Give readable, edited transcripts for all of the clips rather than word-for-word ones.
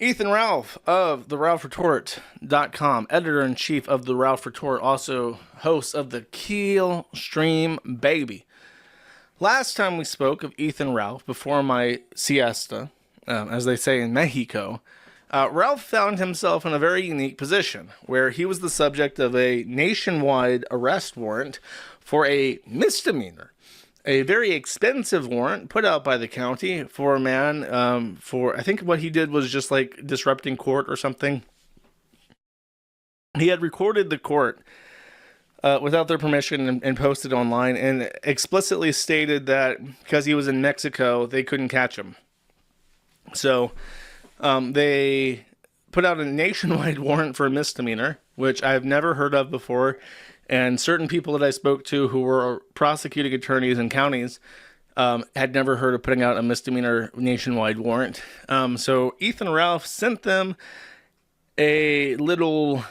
Ethan Ralph of the RalphRetort.com, editor-in-chief of the Ralph Retort, also host of the Keel Stream Baby. Last time we spoke of Ethan Ralph before my siesta, as they say in Mexico, Ralph found himself in a very unique position where he was the subject of a nationwide arrest warrant for a misdemeanor. A very expensive warrant put out by the county for a man for, I think what he did was just like disrupting court or something. He had recorded the court without their permission and posted online and explicitly stated that because he was in Mexico, they couldn't catch him. So they put out a nationwide warrant for a misdemeanor, which I've never heard of before. And certain people that I spoke to who were prosecuting attorneys in counties had never heard of putting out a misdemeanor nationwide warrant. So Ethan Ralph sent them a little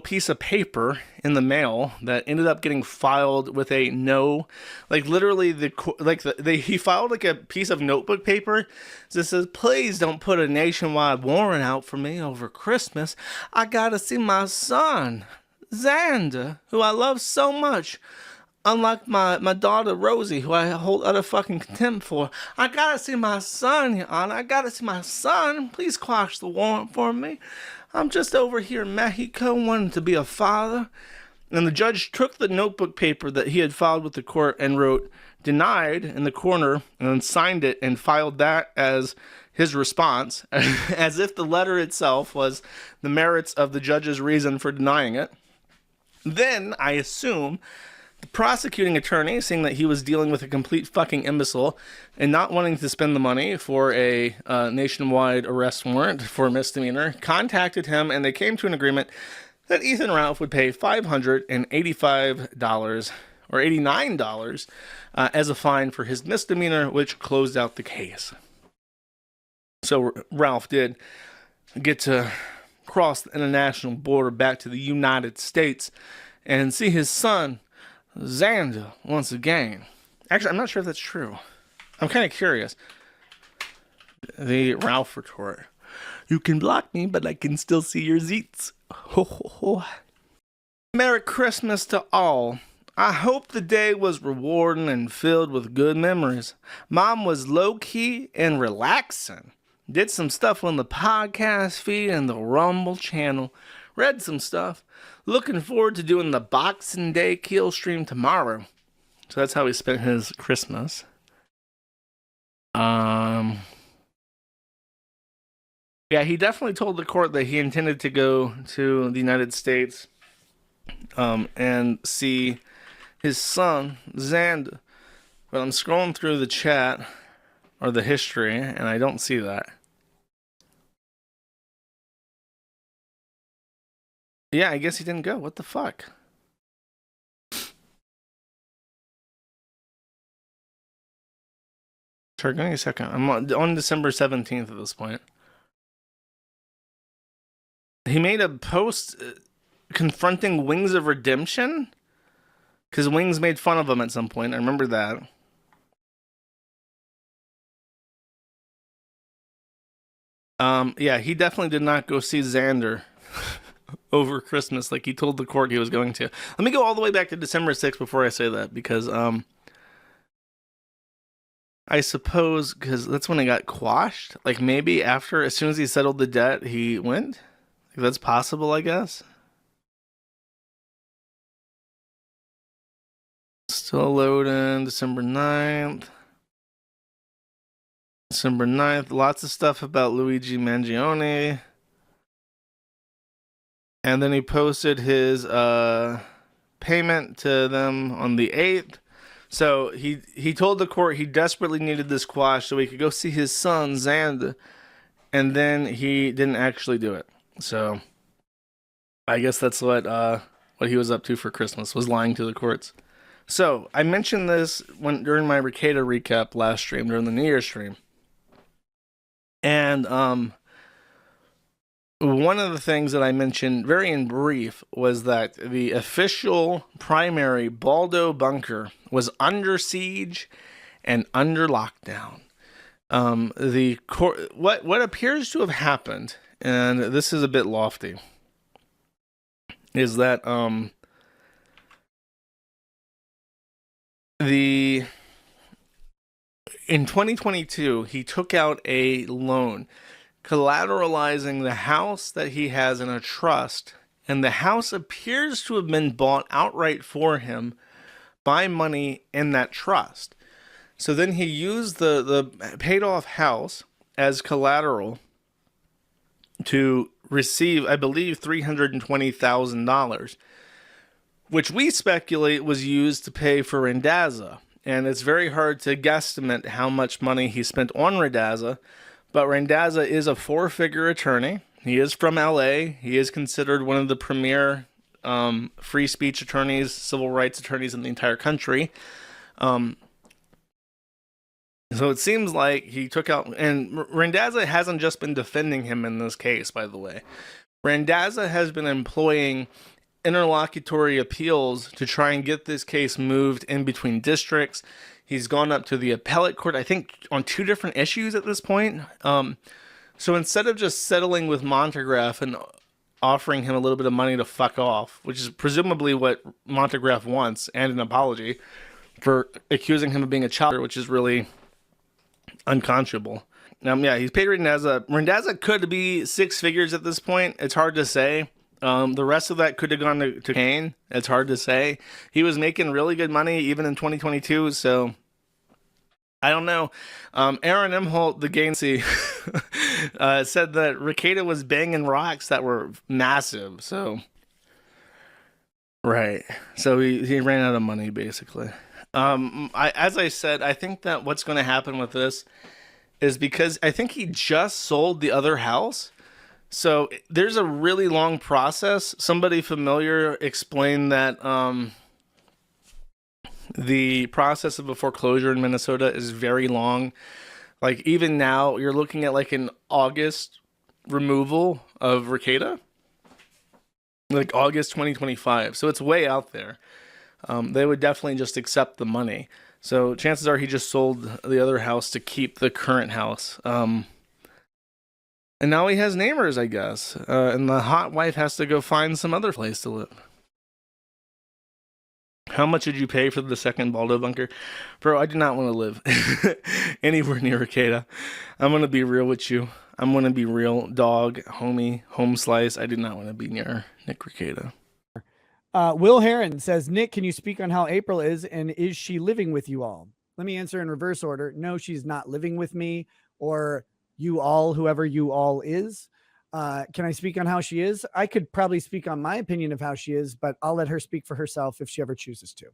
piece of paper in the mail that ended up getting filed with a no, like literally he filed like a piece of notebook paper that says, "Please don't put a nationwide warrant out for me over Christmas. I gotta see my son, Xander, who I love so much. Unlike my daughter, Rosie, who I hold utter fucking contempt for. I gotta see my son, Your Honor. I gotta see my son. Please quash the warrant for me. I'm just over here in Mexico wanting to be a father." And the judge took the notebook paper that he had filed with the court and wrote "denied" in the corner and then signed it and filed that as his response, as if the letter itself was the merits of the judge's reason for denying it. Then, I assume, the prosecuting attorney, seeing that he was dealing with a complete fucking imbecile and not wanting to spend the money for a nationwide arrest warrant for a misdemeanor, contacted him and they came to an agreement that Ethan Ralph would pay $585 or $89 as a fine for his misdemeanor, which closed out the case. So Ralph did get to cross the international border back to the United States and see his son, Xander, once again. Actually, I'm not sure if that's true. I'm kind of curious. The Ralph Retort. You can block me, but I can still see your zeets. Ho, ho, ho. Merry Christmas to all. I hope the day was rewarding and filled with good memories. Mine was low-key and relaxing. Did some stuff on the podcast feed and the Rumble channel. Read some stuff. Looking forward to doing the Boxing Day Kill stream tomorrow. So that's how he spent his Christmas. Yeah, he definitely told the court that he intended to go to the United States and see his son, Xander. But I'm scrolling through the chat or the history, and I don't see that. Yeah, I guess he didn't go. What the fuck? Sure, give me a second. I'm on December 17th at this point. He made a post confronting Wings of Redemption? Because Wings made fun of him at some point. I remember that. Yeah, he definitely did not go see Xander over Christmas like he told the court he was going to. Let me go all the way back to December 6th before I say that, because I suppose because that's when it got quashed. Like maybe after, as soon as he settled the debt, he went. Like, that's possible, I guess. Still loading. December 9th. December 9th. Lots of stuff about Luigi Mangione. And then he posted his payment to them on the 8th. So he told the court he desperately needed this quash so he could go see his son, Xander. And then he didn't actually do it. So I guess that's what he was up to for Christmas, was lying to the courts. So I mentioned this during my Rekieta recap last stream, during the New Year's stream. And one of the things that I mentioned very in brief was that the official primary Baldo bunker was under siege and under lockdown. The court, what appears to have happened, and this is a bit lofty, is that the in 2022 he took out a loan collateralizing the house that he has in a trust, and the house appears to have been bought outright for him by money in that trust. So then he used the paid off house as collateral to receive, I believe, $320,000, which we speculate was used to pay for Randazza. And it's very hard to guesstimate how much money he spent on Randazza, but Randazza is a 4-figure attorney. He is from LA. He is considered one of the premier free speech attorneys, civil rights attorneys in the entire country. So it seems like he took out, and Randazza hasn't just been defending him in this case, by the way. Randazza has been employing interlocutory appeals to try and get this case moved in between districts. He's gone up to the appellate court, I think, on 2 different issues at this point. So instead of just settling with Montegraph and offering him a little bit of money to fuck off, which is presumably what Montegraph wants, and an apology for accusing him of being a child, which is really unconscionable. Yeah, he's paid Randazza. Randazza could be 6 figures at this point. It's hard to say. The rest of that could have gone to Kane. It's hard to say. He was making really good money even in 2022, so I don't know. Aaron Imholt, the Gainsey, said that Rekieta was banging rocks that were massive. So, right. So he ran out of money, basically. As I said, I think that what's going to happen with this is because I think he just sold the other house. So there's a really long process. Somebody familiar explained that the process of a foreclosure in Minnesota is very long. Like even now, you're looking at like an August removal of Rekieta, like August 2025. So it's way out there. They would definitely just accept the money. So chances are he just sold the other house to keep the current house. And now he has neighbors, I guess. And the hot wife has to go find some other place to live. How much did you pay for the second Baldo bunker? Bro, I do not want to live anywhere near Rekieta. I'm going to be real with you. I'm going to be real. Dog, homie, home slice. I do not want to be near Nick Rekieta. Will Heron says, Nick, can you speak on how April is, and is she living with you all? Let me answer in reverse order. No, she's not living with me or you all, whoever you all is. Can I speak on how she is? I could probably speak on my opinion of how she is, but I'll let her speak for herself if she ever chooses to.